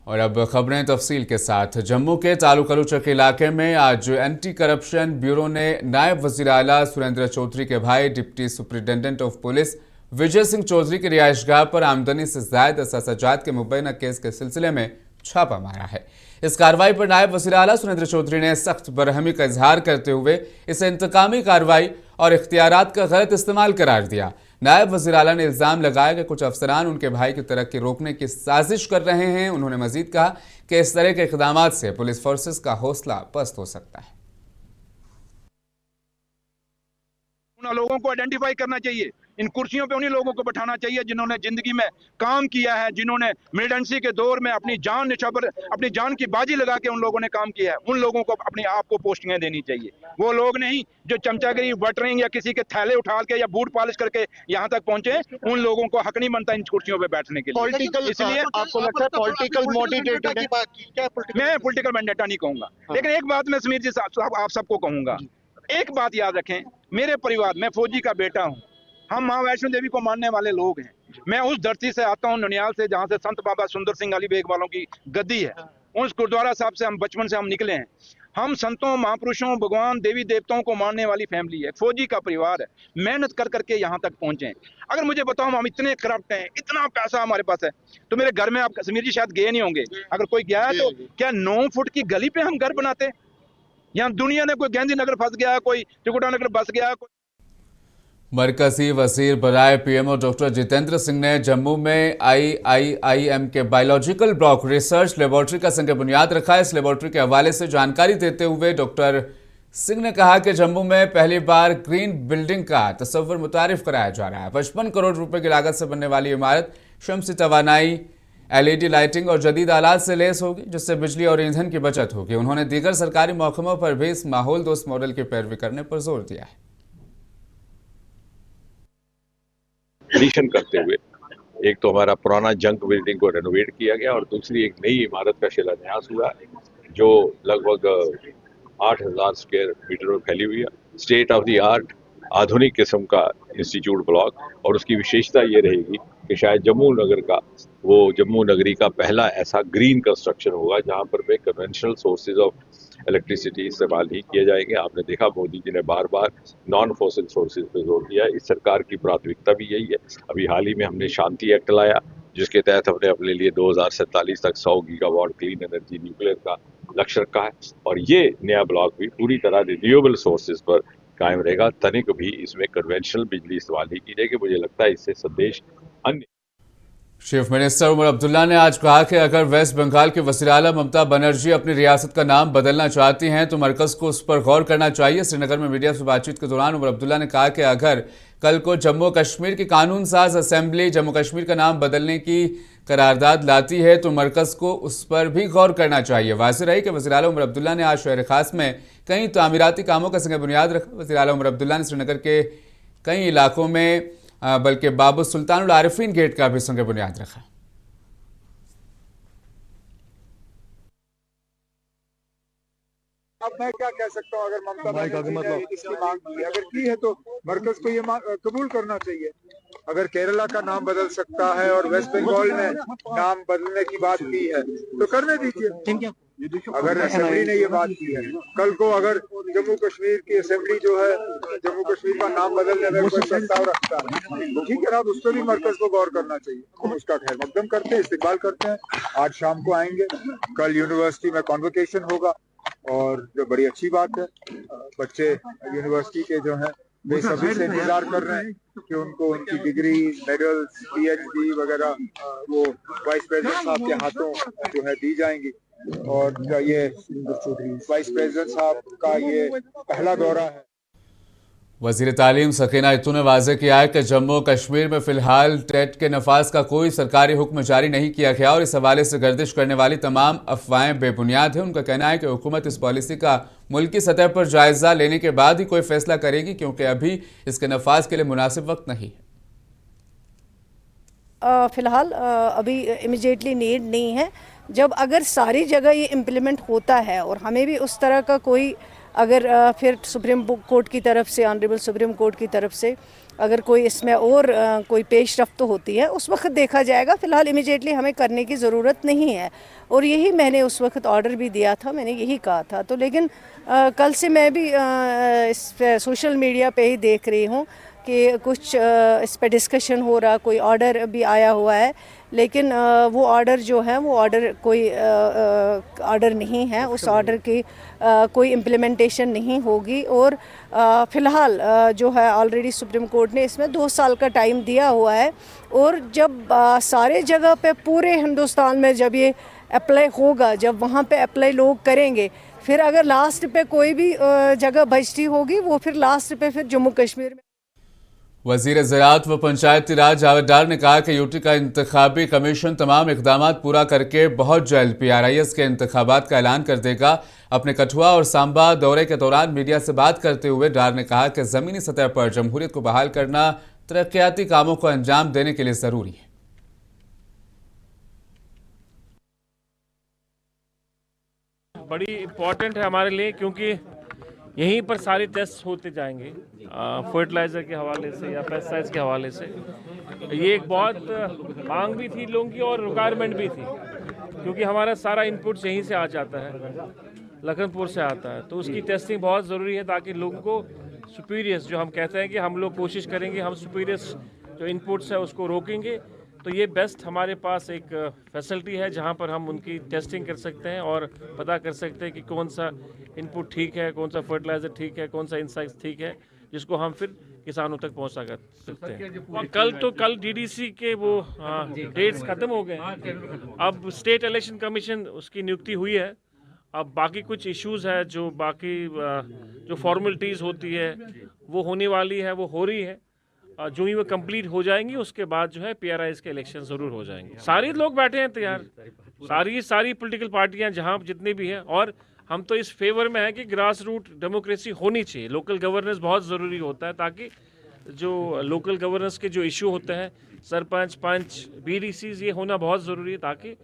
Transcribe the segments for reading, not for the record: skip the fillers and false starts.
और अब खबरें तफसील के साथ। जम्मू के तालुका चक इलाके में आज एंटी करप्शन ब्यूरो ने नायब वजीर आला सुरेंद्र चौधरी के भाई deputy superintendent of police Vijay Singh Chaudhary की रिहायशगाह पर आमदनी से जायद असाजात के मुबैना केस के सिलसिले में छापा मारा है। इस कार्रवाई पर नायब वजीर आला सुरेंद्र चौधरी ने सख्त बरहमी का इजहार करते हुए इसे इंतकामी कार्रवाई और इख्तियारात का गलत इस्तेमाल करार दिया। नायब वज़ीर आला ने इल्ज़ाम लगाया कि कुछ अफसरान उनके भाई की तरक्की रोकने की साजिश कर रहे हैं। उन्होंने मजीद कहा कि इस तरह के इक़दामात से पुलिस फोर्सेस का हौसला पस्त हो सकता है। उन लोगों को आइडेंटिफाई करना चाहिए, इन कुर्सियों पे उन्हीं लोगों को बैठाना चाहिए जिन्होंने जिंदगी में काम किया है, जिन्होंने मिलिटेंसी के दौर में अपनी जान निछावर अपनी जान की बाजी लगा के उन लोगों ने काम किया है। उन लोगों को अपने आप को पोस्टिंगें देनी चाहिए। वो लोग नहीं जो चमचागिरी बटरिंग या किसी के थैले उठा के या बूट पॉलिश करके यहाँ तक पहुंचे। उन लोगों को हक नहीं बनता इन कुर्सियों पे बैठने के लिए। इसलिए आपको लगता है पॉलिटिकल मोटिवेटेड है? मैं पॉलिटिकल वेंडेटा नहीं कहूंगा, लेकिन एक बात मैं समीर जी आप सबको कहूंगा, एक बात याद रखें, मेरे परिवार, मैं फौजी का बेटा हूं, हम मां वैष्णो देवी को मानने वाले लोग हैं। मैं उस धरती से आता हूं, ननियाल से, जहां से संत बाबा सुंदर सिंह अली बेग वालों की गद्दी है। उस गुरुद्वारा साहब से हम बचपन से हम निकले हैं। हम संतों, महापुरुषों, भगवान, देवी देवताओं को मानने वाली फैमिली है, फौजी का परिवार है। मेहनत कर करके यहाँ तक पहुंचे। अगर मुझे बताओ हम इतने करप्ट हैं, इतना पैसा हमारे पास है, तो मेरे घर में आप समीर जी शायद गए नहीं होंगे, अगर कोई गया है तो क्या 9 फुट की गली पे हम घर बनाते? यहाँ दुनिया ने कोई गांधी नगर फंस गया, कोई त्रिकुटा नगर बस गया। मरकजी वजीर बराए पीएमओ डॉक्टर जितेंद्र सिंह ने जम्मू में IIIM के बायोलॉजिकल ब्लॉक रिसर्च लेबोरेटरी का संग बुनियाद रखा। इस लेबोरेटरी के हवाले से जानकारी देते हुए डॉक्टर सिंह ने कहा कि जम्मू में पहली बार ग्रीन बिल्डिंग का तस्वर मुतारिफ कराया जा रहा है। 55 करोड़ रुपए की लागत से बनने वाली इमारत शम्सी तवानाई, LED लाइटिंग और जदीद आलात से लैस होगी, जिससे बिजली और ईंधन की बचत होगी। उन्होंने दीगर सरकारी महकमों पर भी इस माहौल दोस्त मॉडल की पैरवी करने पर जोर दिया है। एडिशन करते हुए एक तो हमारा पुराना जंक बिल्डिंग को रेनोवेट किया गया और दूसरी एक नई इमारत का शिलान्यास हुआ जो लगभग 8000 स्क्वायर मीटर में फैली हुई है। स्टेट ऑफ द आर्ट आधुनिक किस्म का इंस्टीट्यूट ब्लॉक, और उसकी विशेषता ये रहेगी कि शायद जम्मू नगर का वो जम्मू नगरी का पहला ऐसा ग्रीन कंस्ट्रक्शन होगा जहां पर वे कन्वेंशनल सोर्सेज ऑफ इलेक्ट्रिसिटी इस्तेमाल नहीं किए जाएंगे। आपने देखा मोदी जी ने बार बार नॉन फॉसिल सोर्सेज पे जोर दिया। इस सरकार की प्राथमिकता भी यही है। अभी हाल ही में हमने शांति एक्ट लाया जिसके तहत हमने अपने लिए 2047 तक 100 गीगावाट क्लीन एनर्जी न्यूक्लियर का लक्ष्य रखा है, और ये नया ब्लॉक भी पूरी तरह रिन्यूएबल सोर्सेज पर कायम रहेगा। तनिक भी इसमें कन्वेंशनल बिजली इस्तेमाल नहीं की जाएगी। मुझे लगता है इससे संदेश अन्य। चीफ मिनिस्टर उमर अब्दुल्ला ने आज कहा कि अगर वेस्ट बंगाल के वज़ीर आला ममता बनर्जी अपनी रियासत का नाम बदलना चाहती हैं तो मरकज को उस पर गौर करना चाहिए। श्रीनगर में मीडिया से बातचीत के दौरान उमर अब्दुल्ला ने कहा कि अगर कल को जम्मू कश्मीर की कानून साज असेंबली जम्मू कश्मीर का नाम बदलने की करारदाद लाती है तो मरकज को उस पर भी गौर करना चाहिए। वाज़ेह रही कि वज़ीर आला उमर अब्दुल्ला ने आज शहर खास में कई तामीराती कामों का संग बुनियाद रखा। वज़ीर आला उमर अब्दुल्ला ने श्रीनगर के कई इलाकों में बल्कि बाबू सुल्तानुल आरिफीन गेट का भी संग बुनियाद रखा। अब मैं क्या कह सकता हूँ, अगर ममता बनर्जी ने इसकी मांग की, अगर की है तो मरकज को ये कबूल करना चाहिए। अगर केरला का नाम बदल सकता है और वेस्ट बंगाल ने नाम बदलने की बात की है तो करने दीजिए। अगर असेंबली ने ये बात की है, कल को अगर जम्मू कश्मीर की असेंबली जो है जम्मू कश्मीर का नाम बदलने में कोई प्रस्ताव रखता है तो ठीक है ना, उस पर भी मरकज को गौर करना चाहिए। उसका खैर मकदम करते हैं, इस्तेमाल करते हैं। आज शाम को आएंगे, कल यूनिवर्सिटी में कॉन्वोकेशन होगा और जो बड़ी अच्छी बात है, बच्चे यूनिवर्सिटी के जो हैं वे सभी से इंतजार कर रहे हैं कि उनको उनकी डिग्री, मेडल्स, PhD वगैरह वो वाइस प्रेसिडेंट साहब के हाथों जो है दी जाएंगी। और ये वाइस प्रेसिडेंट साहब का ये पहला दौरा है। वज़ीर तालीम सकीना इत्तू ने वाज़ेह किया है कि जम्मू कश्मीर में फ़िलहाल टेट के नफाज का कोई सरकारी हुक्म जारी नहीं किया गया और इस हवाले से गर्दिश करने वाली तमाम अफवाहें बेबुनियाद हैं। उनका कहना है कि हुकूमत इस पॉलिसी का मुल्की सतह पर जायज़ा लेने के बाद ही कोई फैसला करेगी, क्योंकि अभी इसके नफाज के लिए मुनासिब वक्त नहीं है। फ़िलहाल अभी इमीडिएटली नीड नहीं है। जब अगर सारी जगह ये इम्प्लीमेंट होता है और हमें भी उस तरह का कोई अगर फिर सुप्रीम कोर्ट की तरफ से, ऑनरेबल सुप्रीम कोर्ट की तरफ से अगर कोई इसमें और कोई पेशरफ्त होती है उस वक्त देखा जाएगा। फ़िलहाल इमीडिएटली हमें करने की ज़रूरत नहीं है, और यही मैंने उस वक्त ऑर्डर भी दिया था, मैंने यही कहा था। तो लेकिन कल से मैं भी इस सोशल मीडिया पे ही देख रही हूँ कि कुछ इस पे डिस्कशन हो रहा, कोई ऑर्डर भी आया हुआ है, लेकिन वो ऑर्डर जो है वो ऑर्डर कोई ऑर्डर नहीं है, उस ऑर्डर की कोई इम्प्लीमेंटेशन नहीं होगी। और फ़िलहाल जो है ऑलरेडी सुप्रीम कोर्ट ने इसमें 2 साल का टाइम दिया हुआ है, और जब सारे जगह पे पूरे हिंदुस्तान में जब ये अप्लाई होगा, जब वहाँ पे अप्लाई लोग करेंगे, फिर अगर लास्ट पे कोई भी जगह बचती होगी वो फिर लास्ट पे फिर जम्मू कश्मीर में। वज़ीर ज़राअत व पंचायती राज जावेद डार ने कहा कि यूटी का इंतखाबी कमीशन तमाम इक़दाम पूरा करके बहुत जल्द PRIS के इंतखाबात का ऐलान कर देगा। अपने कठुआ और सांबा दौरे के दौरान मीडिया से बात करते हुए डार ने कहा कि ज़मीनी सतह पर जमहूरियत को बहाल करना तरक्याती कामों को अंजाम देने के लिए ज़रूरी है। बड़ी इम्पॉर्टेंट है हमारे लिए, क्योंकि यहीं पर सारे टेस्ट होते जाएंगे, फर्टिलाइज़र के हवाले से या पेस्टिसाइड्स के हवाले से। ये एक बहुत मांग भी थी लोगों की और रिक्वायरमेंट भी थी, क्योंकि हमारा सारा इनपुट यहीं से आ जाता है, लखनपुर से आता है, तो उसकी टेस्टिंग बहुत ज़रूरी है ताकि लोगों को सुपीरियर्स, जो हम कहते हैं कि हम लोग कोशिश करेंगे हम सुपीरियर्स जो इनपुट्स है उसको रोकेंगे, तो ये बेस्ट हमारे पास एक फैसिलिटी है जहाँ पर हम उनकी टेस्टिंग कर सकते हैं और पता कर सकते हैं कि कौन सा इनपुट ठीक है, कौन सा फर्टिलाइज़र ठीक है, कौन सा इंसाइट्स ठीक है, जिसको हम फिर किसानों तक पहुँचा कर सकते हैं। कल DDC के वो डेट्स ख़त्म हो गए हैं, अब स्टेट इलेक्शन कमीशन उसकी नियुक्ति हुई है। अब बाकी कुछ इश्यूज़ है, जो बाकी जो फॉर्मेलिटीज़ होती है वो होने वाली है, वो हो रही है। जो ही वो कंप्लीट हो जाएंगी उसके बाद जो है PRIS के इलेक्शन ज़रूर हो जाएंगे। सारे लोग बैठे हैं तैयार, सारी पॉलिटिकल पार्टियां जहां जितनी भी हैं, और हम तो इस फेवर में है कि ग्रास रूट डेमोक्रेसी होनी चाहिए। लोकल गवर्नेंस बहुत ज़रूरी होता है, ताकि जो लोकल गवर्नेंस के जो इशू होते हैं, सरपंच, पंच, BDCs, ये होना बहुत ज़रूरी है ताकि।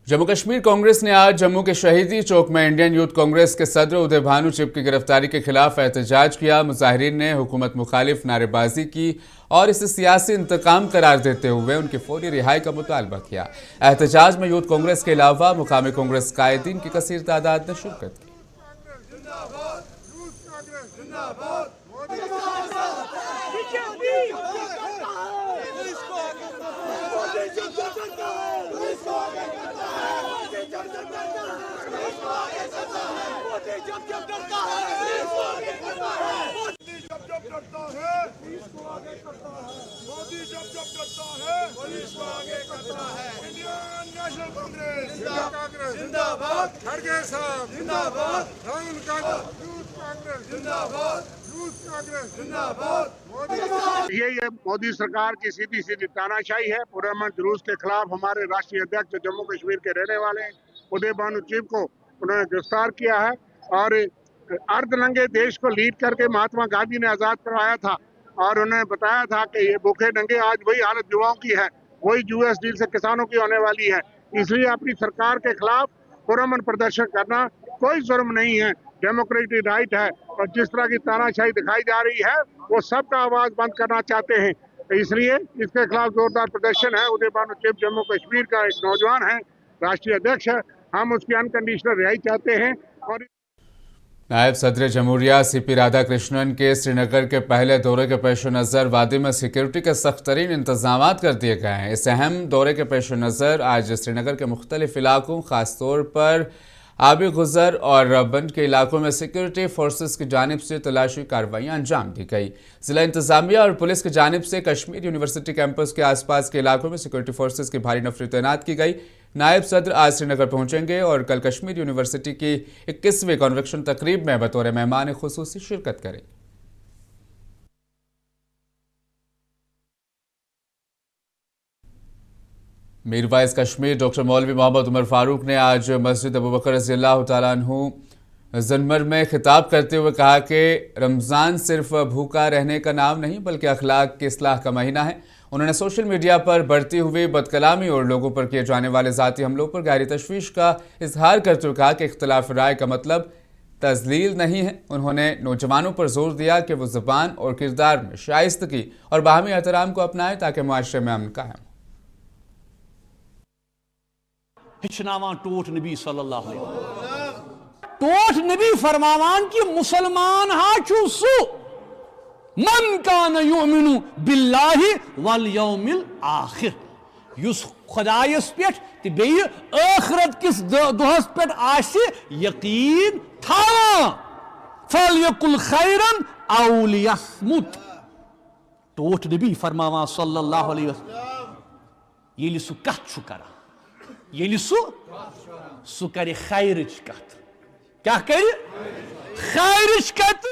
जम्मू कश्मीर कांग्रेस ने आज जम्मू के शहीदी चौक में इंडियन यूथ कांग्रेस के सदर उदय भानु चिब की गिरफ्तारी के खिलाफ एहतजाज किया। मुजाहिरीन ने हुकूमत मुखालिफ नारेबाजी की और इसे सियासी इंतकाम करार देते हुए उनकी फौरी रिहाई का मुतालबा किया। एहतजाज में यूथ कांग्रेस के अलावा मुकामी कांग्रेस कायदीन की कसीर तादाद ने शिरकत की। मोदी जब करता है पुलिस को आगे करता है। इंडियन नेशनल कांग्रेस जिंदाबाद, खड़गे साहब जिंदाबाद, राहुल गांधी यूथ कांग्रेस जिंदाबाद, यूथ कांग्रेस जिंदाबाद। ये मोदी सरकार की सीधी सीधी तानाशाही है। पुरअमन जुलूस के खिलाफ हमारे राष्ट्रीय अध्यक्ष जम्मू कश्मीर के रहने वाले उदय भानु चिब को उन्होंने गिरफ्तार किया है, और अर्धनंगे देश को लीड करके महात्मा गांधी ने आजाद करवाया था, और उन्होंने बताया था कि ये भूखे नंगे आज वही हालत युवाओं की है, वही US डील से किसानों की होने वाली है। इसलिए अपनी सरकार के खिलाफ पुरअमन प्रदर्शन करना कोई जुर्म नहीं है, डेमोक्रेटिक राइट है। और जिस तरह की तानाशाही दिखाई जा रही है वो सबका आवाज बंद करना चाहते हैं, इसलिए इसके खिलाफ जोरदार प्रदर्शन है। उदय भानु चिब जम्मू कश्मीर का एक नौजवान है, राष्ट्रीय अध्यक्ष है, हम उसकी अनकंडीशनल रिहाई चाहते हैं। और नायब सदर जमहूरिया CP राधाकृष्णन के श्रीनगर के पहले दौरे के पेश नज़र वादी में सिक्योरिटी के सख्त तरीन इंतजाम कर दिए गए हैं। इस अहम दौरे के पेश नज़र आज श्रीनगर के मुख्तलिफ इलाकों, खासतौर पर आबी गुजर और बंद के इलाकों में सिक्योरिटी फोर्सेस की जानिब से तलाशी कार्रवाइयाँ अंजाम दी गई। जिला इंतजामिया और पुलिस की जानिब से कश्मीर यूनिवर्सिटी कैंपस के आसपास के इलाकों में सिक्योरिटी फोर्सेस की भारी नफरी तैनात की गई। नायब सदर आज श्रीनगर पहुंचेंगे और कल कश्मीर यूनिवर्सिटी की 21वीं कॉन्वेक्शन तकरीब में बतौर मेहमान खुसूसी शिरकत करेंगे। मीरवाइज कश्मीर डॉक्टर मौलवी मोहम्मद उमर फारूक ने आज मस्जिद अबू बकर रज़ियल्लाहु तआला अन्हु ज़नमर में खिताब करते हुए कहा कि रमज़ान सिर्फ भूखा रहने का नाम नहीं बल्कि अखलाक की इस्लाह का महीना है। उन्होंने सोशल मीडिया पर बढ़ती हुई बदकलामी और लोगों पर किए जाने वाले ज़ाती हमलों पर गहरी तशवीश का इजहार करते हुए कहा कि इख्तिलाफ राय का मतलब तजलील नहीं है। उन्होंने नौजवानों पर जोर दिया कि वो ज़ुबान और किरदार में शाइस्तगी और बाहमी एहतराम को अपनाएं ताकि मुआशरे में अमन कायम। हिचनावान टोट नबी सल्लल्लाहु अलैहि वसल्लम टोट नबी फरमावान कि मुसलमान हाचु सु मन कान युमिनु बिल्लाहि वल यौमिल आखिर युस खुदायस पेट ते बेय आखिरत किस दोहस पेट आसि यकीन थावा फलयकुल खैरन औ लियस्मुत। टोट नबी फरमावान सल्लल्लाहु अलैहि वसल्लम येलि सु कथ छु करा येलि सु करे खैरच कथ क्या करे खैरच कथ।